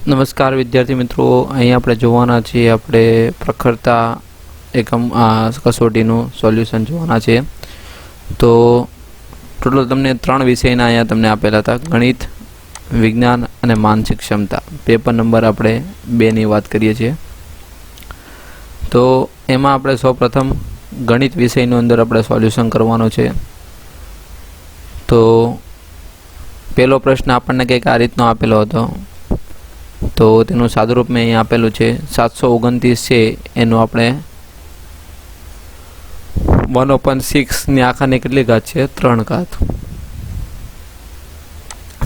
નમસ્કાર વિદ્યાર્થી મિત્રો, અહીં આપણે જોવાના છીએ આપણે પ્રખરતા એકમ કસોટીનું સોલ્યુશન જોવાના છે. તો ટોટલ તમને 3 વિષયના અહીંયા તમને આપેલા હતા: ગણિત, વિજ્ઞાન અને માનસિક ક્ષમતા. પેપર નંબર આપણે 2ની વાત કરીએ છીએ. તો એમાં આપણે સૌપ્રથમ ગણિત વિષયનું અંદર આપણે સોલ્યુશન કરવાનું છે. તો પહેલો પ્રશ્ન આપણને કંઈક આ રીતનો આપેલો હતો. તો તેનું સાદુરૂપ મેં અહીં આપેલું છે. 729 છે એનું આપણે 1/6 ની આખાની કેટલી ઘાત છે? 3 ઘાત.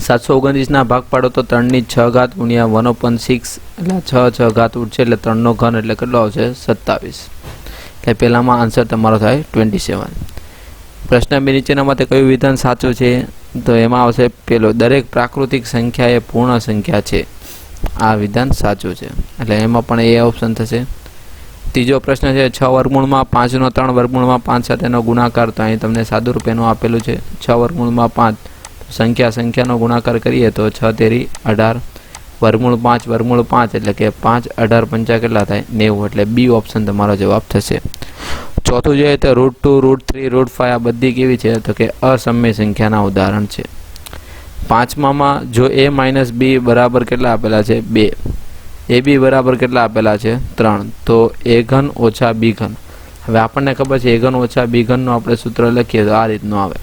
729 ના ભાગ પાડો તો 3 ની 6 ઘાત ગુણ્યા 1/6 એટલે 6 ઘાત ઉઠશે એટલે 3 નો ઘન એટલે કેટલો આવશે? 27. એટલે પહેલામાં આન્સર તમારો થાય 27. પ્રશ્ન 2 નીચેનામાંથી કયું વિધાન સાચું છે? તો એમાં આવશે પેલો: દરેક પ્રાકૃતિક સંખ્યા એ પૂર્ણ સંખ્યા છે. આ વિધાન સાચું છે એટલે એમાં પણ એ ઓપ્શન થશે. ત્રીજો પ્રશ્ન છે: 6 વર્ગમૂળમાં 5 નો 3 વર્ગમૂળમાં 5 સાથેનો ગુણાકાર. તો અહીં તમને સાદુરૂપ એનું આપેલું છે. 6 વર્ગમૂળમાં 5 સંખ્યાનો ગુણાકાર કરીએ તો 6 તેરી 18 વર્ગમૂળ 5 વર્ગમૂળ 5 એટલે કે 5 18 5 કેટલા થાય? 90. એટલે બી ઓપ્શન તમારો જવાબ થશે. ચોથું જોઈએ તો √2 √3 √5 આ બધી કેવી છે? તો કે અસમય સંખ્યાના ઉદાહરણ છે. પાંચમામાં જો a - b બરાબર કેટલા આપેલા છે? 2. ab બરાબર કેટલા આપેલા છે? 3. તો a ઘન ઓછા b ઘન. હવે આપણને ખબર છે a ઘન ઓછા b ઘનનું આપણે સૂત્ર લખીએ તો આ રીતનું આવે.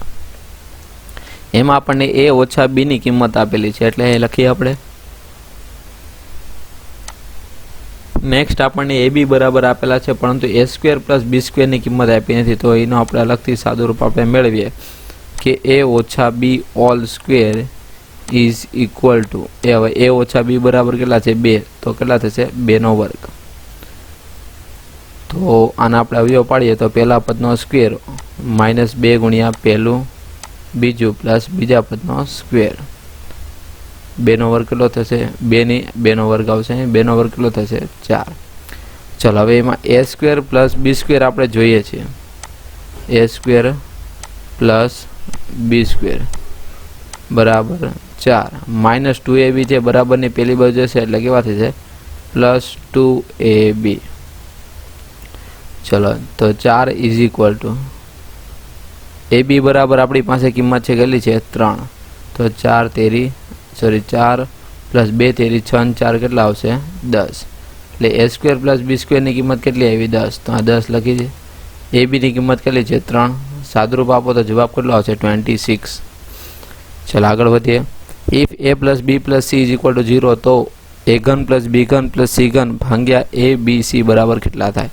એમાં આપણને a ઓછા b ની કિંમત આપેલી છે એટલે એ લખીએ આપણે. નેક્સ્ટ આપણને ab બરાબર આપેલા છે પરંતુ a² + b² ની કિંમત આપી નથી. તો એનો આપણે અલગથી સાદુરૂપ આપણે મેળવીએ કે a ઓછા b whole square is equal to a. હવે a ઓછા b બરાબર કેટલા છે? 2. તો કેટલા થશે? 2 નો વર્ગ. તો આના આપણે અવયવ પાડીએ તો પહેલા પદનો સ્ક્વેર -2 ગુણ્યા પહેલું બીજું પ્લસ બીજા પદનો સ્ક્વેર. 2 નો વર્ગ કેટલો થશે? 2 નો વર્ગ આવશે. 2 નો વર્ગ કેટલો થશે? 4. ચલો હવે એમાં a² + b² આપણે જોઈએ છીએ. a² + b² બરાબર 4 -2ab છે બરાબરની પેલી બાજુ જશે એટલે કેવા થશે? +2ab. ચલો તો 4 ઇઝ ઇક્વલ ટુ ab બરાબર આપણી પાસે કિંમત છે કેટલી છે? 3. તો 4 + 2 તેરી 6 અને 4 કેટલા આવશે? 10. એટલે a² + b² ની કિંમત કેટલી આવી? 10. તો આ 10 લખી છે. ab ની કિંમત કેટલી છે? 3. સાદુરૂપ આપો તો જવાબ કેટલો આવશે? 26. ચાલો આગળ વધીએ. ઇફ a + b + c = 0 તો a ઘન + b ઘન + c ઘન ભાગ્યા a b c બરાબર કેટલા થાય?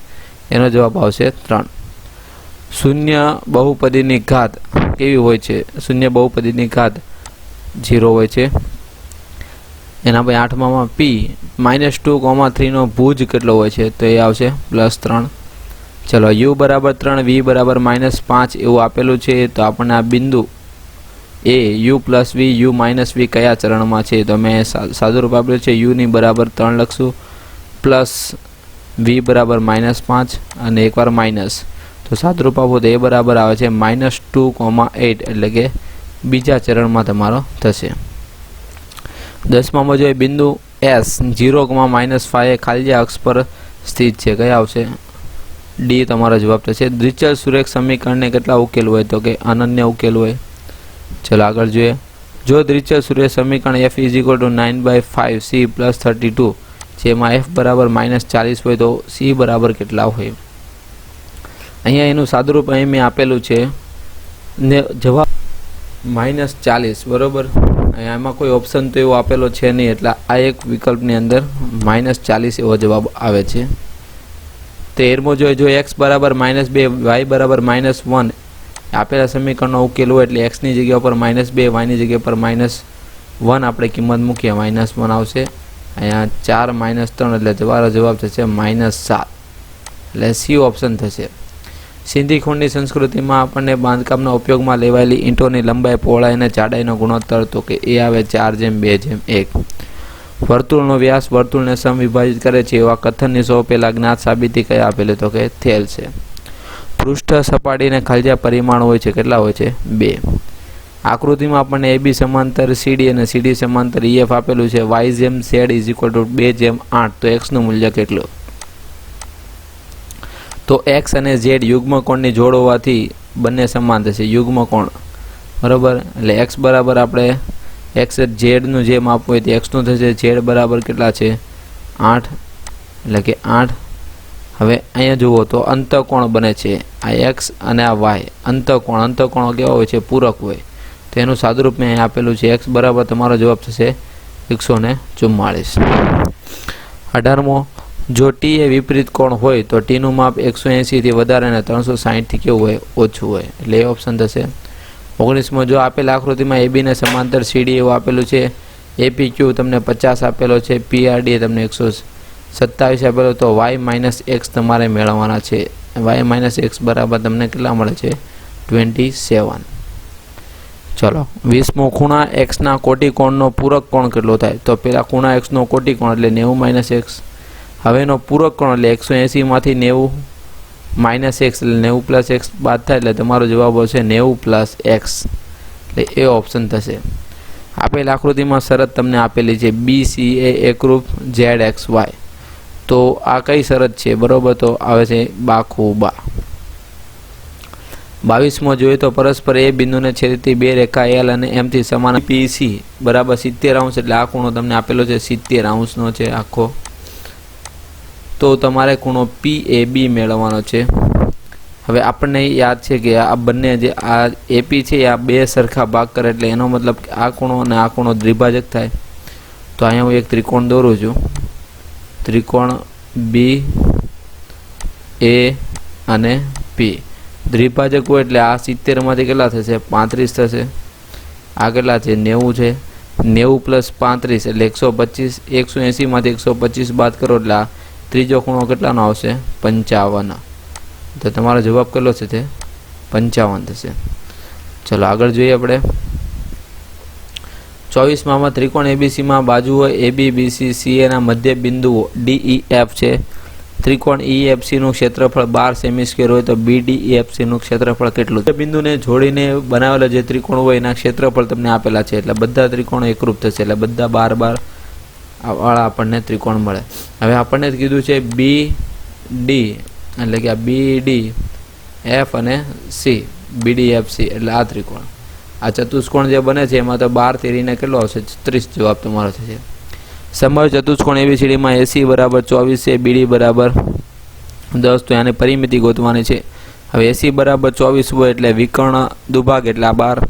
એનો જવાબ આવશે 3. શૂન્ય બહુપદીની ઘાત કેવી હોય છે? શૂન્ય બહુપદીની ઘાત 0 હોય છે. એના પછી 8મામાં p -2, 3 નો ભુજ કેટલો હોય છે? તો એ આવશે +3. ચલો u બરાબર 3 v બરાબર -5 એવું આપેલું છે. તો આપણને આ બિંદુ a u + v u - v કયા ચરણમાં છે? તો મેં સાદુરૂપ આપેલું છે u ની બરાબર 3 લખશું પ્લસ v બરાબર -5 અને એકવાર માઇનસ. તો સાદુરૂપ આપો તો એ બરાબર આવે છે -2, 8 એટલે કે બીજા ચરણમાં તમારો થશે. 10મામાં જોઈએ બિંદુ s 0, -5 એ ખાલી અક્ષ પર સ્થિત છે. કયા આવશે? ડી તમારો જવાબ થશે. દ્વિચલ સુરેખ સમીકરણને કેટલા ઉકેલ હોય? તો કે અનન્ય ઉકેલ હોય. ચલો આગળ જોઈએ. જો દ્વિચલ સુરેખ સમીકરણ f = 9/5 c + 32 જેમાં f બરાબર -40 હોય તો c બરાબર કેટલા હોય? અહીંયા એનું સાદુરૂપ અહીં મેં આપેલું છે ને જવાબ -40 બરોબર. એમાં કોઈ ઓપ્શન તો એવો આપેલો છે નહીં એટલે આ એક વિકલ્પની અંદર -40 એવો જવાબ આવે છે. 13મો જો x બરાબર -2 y બરાબર -1 આપેલા સમીકરણનો ઉકેલ હોય એટલે x ની જગ્યા પર -2 y ની જગ્યા પર -1 આપણે કિંમત મૂકીએ -1 આવશે. અહીંયા 4 - 3 એટલે તમારો જવાબ થશે -7 એટલે સી ઓપ્શન થશે. સિંધી ખોળની સંસ્કૃતિમાં આપણને બાંધકામના ઉપયોગમાં લેવાયેલી ઈંટોની લંબાઈ, પહોળાઈ અને જાડાઈનો ગુણોત્તર તો કે એ આવે 4:2:1. વર્તુળનો વ્યાસ વર્તુળને સમવિભાજિત કરે છે એવા કથનની સૌ પહેલા જ્ઞાત સાબિતી કયા આપેલી? તો કે થેલ છે. પૃષ્ઠ સપાટીને ખાલી પરિમાણ હોય છે કેટલા હોય છે? 2. આકૃતિમાં આપણને AB સમાંતર CD અને CD સમાંતર EF આપેલું છે. y/z = 2/8. તો x નું મૂલ્ય કેટલું? તો x અને z યુગ્મ કોણની જોડ હોવાથી બંને સમાન થશે, યુગ્મ કોણ, બરાબર. એટલે x બરાબર આપણે x z નું જે માપ હોય તે x નું થશે. z બરાબર કેટલા છે? 8, એટલે કે 8. હવે અહીંયા જુઓ તો અંતઃકોણ બને છે આ x અને આ y. અંતઃકોણ કેવા હોય છે? પૂરક હોય. તો એનું સાદુરૂપ મેં અહીંયા આપેલું છે. x બરાબર તમારો જવાબ થશે 144. 18મો, જો t એ વિપરીત કોણ હોય તો t નું માપ 180 થી વધારે અને 360 થી કેવું હોય? ઓછું હોય. એટલે એ ઓપ્શન થશે. 19મો, જો આપેલ આકૃતિમાં AB ને સમાંતર CD એવું આપેલું છે, APQ તમને 50 આપેલો છે, PRD તમને 127 આપેલો, તો y - x તમારે મેળવવાના છે. y - x બરાબર તમને કેટલા મળે છે? 27. ચલો 20મો, ખૂણા x ના કોટિકોણનો પૂરક કોણ કેટલો થાય? તો પેલા ખૂણા x નો કોટિકોણ એટલે 90 - x. હવેનો પૂરક કોણ એટલે 180 માંથી 90 - x એટલે 90 + x બાદ થાય એટલે તમારો જવાબ આવશે 90 + x. એટલે એ ઓપ્શન થશે. આપેલ આકૃતિમાં શરત તમને આપેલી છે BC એ એકરૂપ ZXY. તો આ કઈ શરત છે? બરોબર, તો આવે છે બાખુબા. 22મો, જોઈએ તો પરસ્પર એ બિંદુને છેદતી બે રેખા L અને M થી સમાન PC બરાબર 70°. એટલે આ ખૂણો તમને આપેલો છે 70° નો છે આખો. તો તમારે ખૂણો PAB મેળવવાનો છે. હવે આપણને યાદ છે કે આ બંને જે આ AP છે આ બે સરખા ભાગ કરે એટલે એનો મતલબ કે આ ખૂણો અને આ ખૂણો દ્વિભાજક થાય. તો અહીંયા હું એક ત્રિકોણ દોરું છું. ત્રિકોણ BA અને P દ્વિભાજક હોય એટલે આ 70 માંથી કેટલા થશે? 35 થશે. આ કેટલા છે? 90 છે. 90 + 35 એટલે 125. 180 માંથી 125 બાદ કરો એટલે આ ત્રીજો ખૂણો કેટલાનો આવશે? 55. તો તમારો જવાબ કેટલો છે? તે 55 થશે. ચલો આગળ જોઈએ આપણે. 24માં ત્રિકોણ ABC માં બાજુઓ AB, BC, CA ના મધ્ય બિંદુઓ DEF છે. ત્રિકોણ EFC નું ક્ષેત્રફળ 12 સેમી² હોય તો BDEFC નું ક્ષેત્રફળ કેટલું? બિંદુને જોડીને બનાવેલા જે ત્રિકોણ હોય એના ક્ષેત્રફળ તમને આપેલા છે. એટલે બધા ત્રિકોણો એકરૂપ થશે. એટલે બધા 12 વાળા આપણને ત્રિકોણ મળે. હવે આપણને કીધું છે BD એટલે કે આ BD F અને C BDFC એટલે આ ત્રિકોણ. આ ચતુષ્કોણ જે બને છે એમાં તો 12 તેરીને કેટલો આવશે? 36 જવાબ તમારો થશે. સમબાહુ ચતુષ્કોણ ABCD માં AC બરાબર 24 છે, BD બરાબર 10. તો આની પરિમિતિ ગોતવાની છે. હવે AC બરાબર 24 હોય એટલે વિકર્ણ દુભાગ એટલે આ 12,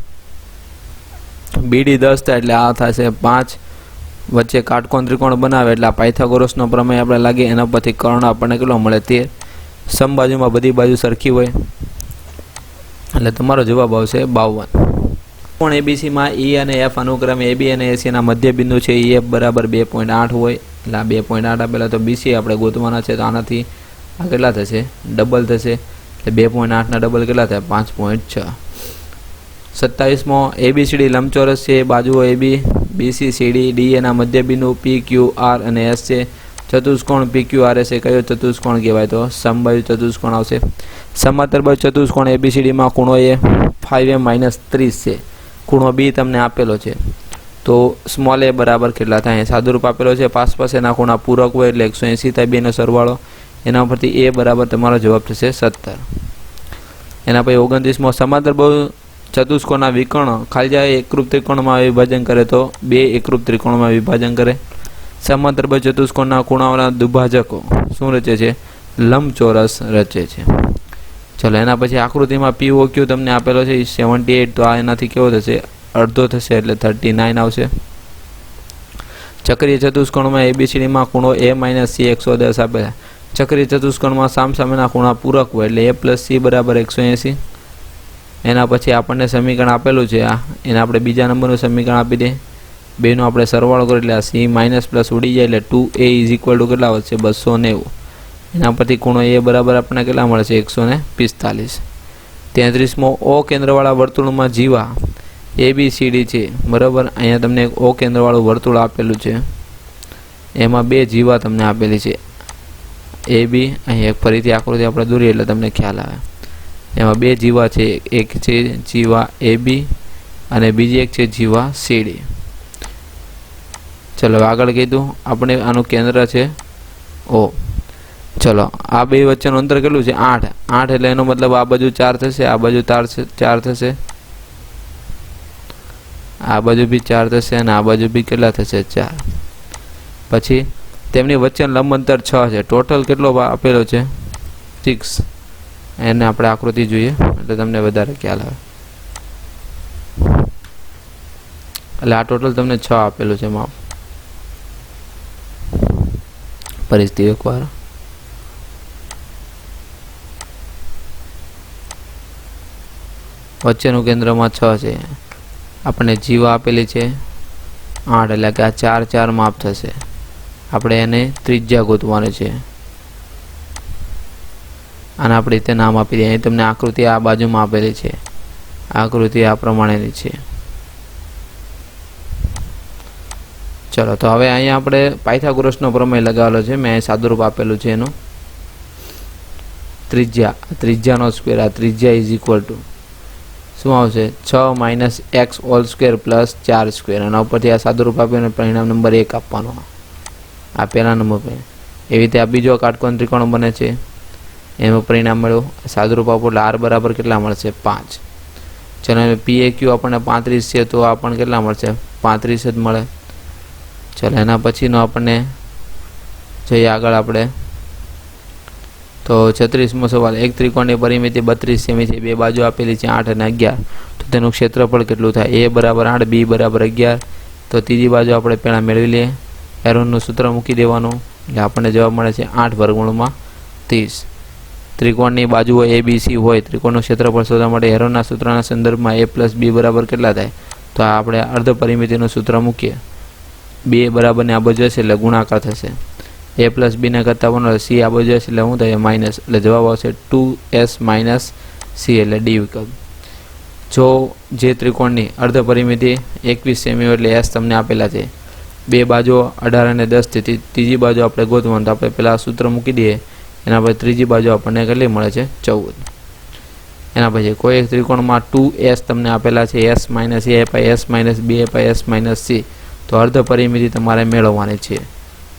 BD 10 થાય એટલે આ થશે 5. વચ્ચે કાટકોણ ત્રિકોણ બનાવે એટલે આ પાયથાગોરસનો પ્રમેય આપણે લાગે એના પરથી કર્ણ આપણને કેટલો મળે? 13. સમબાજુમાં બધી બાજુ સરખી હોય એટલે તમારો જવાબ આવશે 52. કોણ ABC માં E અને F અનુક્રમે AB અને AC ના મધ્ય બિંદુ છે. EF બરાબર 2.8 હોય એટલે આ 2.8 આપેલા. તો BC આપણે ગોતવાના છે. તો આનાથી આ કેટલા થશે? ડબલ થશે. એટલે 2.8 ના ડબલ કેટલા થાય? 5.6. 27મો, ABCD લંબચોરસ છે. બાજુઓ AB, BC, CD, DA ના મધ્ય બિંદુ PQR અને S છે. ચતુષ્કોણ PQRS એ કયો ચતુષ્કોણ કહેવાય? તો સમબાહુ ચતુષ્કોણ આવશે. સમાંતર બાજુ ચતુષ્કોણ ABCD માં ખૂણો એ 5A - 30 છે. ખૂણો B તમને આપેલો છે. તો સ્મોલ a બરાબર કેટલા થાય? સાદુરૂપ આપેલો છે. પાસેના ખૂણા પૂરક હોય એટલે 180 થાય બેનો સરવાળો. એના પરથી A બરાબર તમારો જવાબ થશે 17. એના પછી 29મો, સમાંતર બાજુ ચતુષ્કોણના વિકર્ણ ખાલી જગ્યા એકરૂપ ત્રિકોણમાં વિભાજન કરે તો બે એકરૂપ ત્રિકોણમાં વિભાજન કરે. સમાંતર બાજુ ચતુષ્કોણના ખૂણાઓના દુભાજકો શું રચે છે? લંબચોરસ રચે છે. ચલો એના પછી આકૃતિમાં POQ તમને આપેલો છે 78. તો આ એનાથી કેવો થશે? અડધો થશે એટલે 39 આવશે. ચક્રીય ચતુષ્કોણમાં ABCD માં ખૂણો A - C 110 આપેલા. ચક્રીય ચતુષ્કોણમાં સામસામેના ખૂણા પૂરક હોય એટલે A + C બરાબર 180. એના પછી આપણને સમીકરણ આપેલું છે આ એને આપણે બીજા નંબરનું સમીકરણ આપી દે. બેનો આપણે સરવાળો કરીએ એટલે આ C - ઉડી જાય એટલે 2A = કેટલા વધશે? 290. એના પરથી ખૂણો A બરાબર આપણને કેટલા મળે છે? 145. 33મો, O કેન્દ્રવાળા વર્તુળમાં જીવા ABCD છે. બરાબર, અહીંયા તમને એક O કેન્દ્રવાળું વર્તુળ આપેલું છે. એમાં બે જીવા તમને આપેલી છે AB. અહીં એક ફરીથી આકૃતિ આપણે દોરીએ એટલે તમને ખ્યાલ આવે. એમાં બે જીવા છે. એક છે જીવા AB અને બીજી એક છે જીવા સીડી. ચલો આગળ કીધું આપણે આનું કેન્દ્ર છે ઓ. ચલો આ બે વચ્ચેનું અંતર કેટલું છે 8. 8 એટલે એનો મતલબ આ બાજુ 4 થશે, આ બાજુ 4 થશે, આ બાજુ બી 4 થશે અને આ બાજુ બી કેટલા થશે 4. પછી તેમની વચ્ચે લંબ અંતર 6 છે. ટોટલ કેટલો આપેલો છે 6. એને આપણે આકૃતિ જોઈએ એટલે તમને વધારે ખ્યાલ આવે. એટલે આ ટોટલ તમને 6 આપેલું છે માપ. પરિસ્થિતિ એકવાર વચ્ચેનું કેન્દ્રમાં 6 છે. આપણને જીવા આપેલી છે 8 એટલે કે આ 4 4 માપ થશે. આપણે એને ત્રિજ્યા ગોતવાની છે અને આપણે રીતે નામ આપી દઈએ. અહીં તમને આકૃતિ આ બાજુમાં આપેલી છે. આકૃતિ આ પ્રમાણેની છે. ચલો તો હવે અહીંયા આપણે પાયથાગોરસનો પ્રમેય લગાવેલો છે. મેં અહીં સાદુરૂપ આપેલું છે એનું. ત્રિજ્યાનો સ્ક્વેર, આ ત્રિજ્યા ઇઝ ઇક્વલ ટુ શું આવશે 6 - x whole square plus 4 square. અને ઉપરથી આ સાદુરૂપ આપ્યું અને પરિણામ નંબર 1 આપવાનો. આ પહેલા નંબર પર. એવી રીતે આ બીજો કાટકોણ ત્રિકોણ બને છે એનું પરિણામ મળ્યું. સાદુરૂપ આપો એટલે r બરાબર કેટલા મળશે 5. ચલો PAQ આપણને 35 છે તો આ પણ કેટલા મળશે 35 જ મળે. ચલો એના પછીનો આપણને જઈએ આગળ આપણે તો 36મો સવાલ. એક ત્રિકોણની પરિમિતિ 32 સેમી છે. બે બાજુ આપેલી છે 8 અને 11. તો તેનું ક્ષેત્રફળ કેટલું થાય? A બરાબર 8, B બરાબર 11. તો ત્રીજી બાજુ આપણે પહેલાં મેળવી લઈએ. હેરોનનું સૂત્ર મૂકી દેવાનું એટલે આપણને જવાબ મળે છે 8 વર્ગમૂળમાં 30. ત્રિકોણની બાજુઓ ABC હોય. ત્રિકોણનું ક્ષેત્રફળ શોધવા માટે હેરોનના સૂત્રના સંદર્ભમાં A + B બરાબર કેટલા થાય? તો આપણે અર્ધ પરિમિતિનું સૂત્ર મૂકીએ. 2 બરાબર ને આ બાજુ હશે એટલે ગુણાકાર થશે. A + B ને કરતા બનો C આ બાજુ હશે એટલે શું થાય માઇનસ. એટલે જવાબ આવશે 2S - C એટલે D વિકલ્પ. જો જે ત્રિકોણની અર્ધ પરિમિતિ 21 સેમી એટલે S તમને આપેલા છે. બે બાજુ 18 અને 10 થી ત્રીજી બાજુ આપણે ગોતવાનું. તો આપણે પહેલાં સૂત્ર મૂકી દઈએ. એના પછી ત્રીજી બાજુ આપણને કેટલી મળે છે 14. એના પછી કોઈ એક ત્રિકોણમાં 2S તમને આપેલા છે. S - A અપાય S - B અપાય S - C. તો અર્ધ પરિમિતિ તમારે મેળવવાની છે.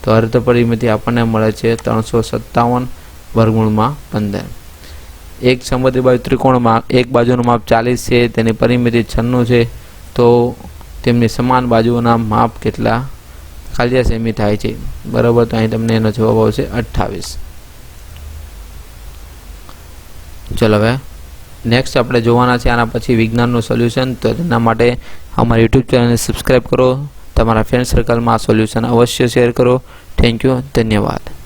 તો અર્ધ પરિમિતિ આપણને મળે છે 357 વર્ગમૂળમાં 15. એક સમદ્વિ બાજુ ત્રિકોણમાં એક બાજુનું માપ 40 છે, તેની પરિમિતિ 96 છે. તો તેમની સમાન બાજુઓના માપ કેટલા ખાલી સેમી થાય છે? બરાબર. તો અહીં તમને એનો જવાબ આવશે 28. ચલો હવે નેક્સ્ટ આપણે જોવાના છે આના પછી વિજ્ઞાનનું સોલ્યુશન. તો તેના માટે અમારી યુટ્યુબ ચેનલને સબસ્ક્રાઈબ કરો. તમારા ફ્રેન્ડ સર્કલમાં આ સોલ્યુશન અવશ્ય શેર કરો. Thank you. ધન્યવાદ.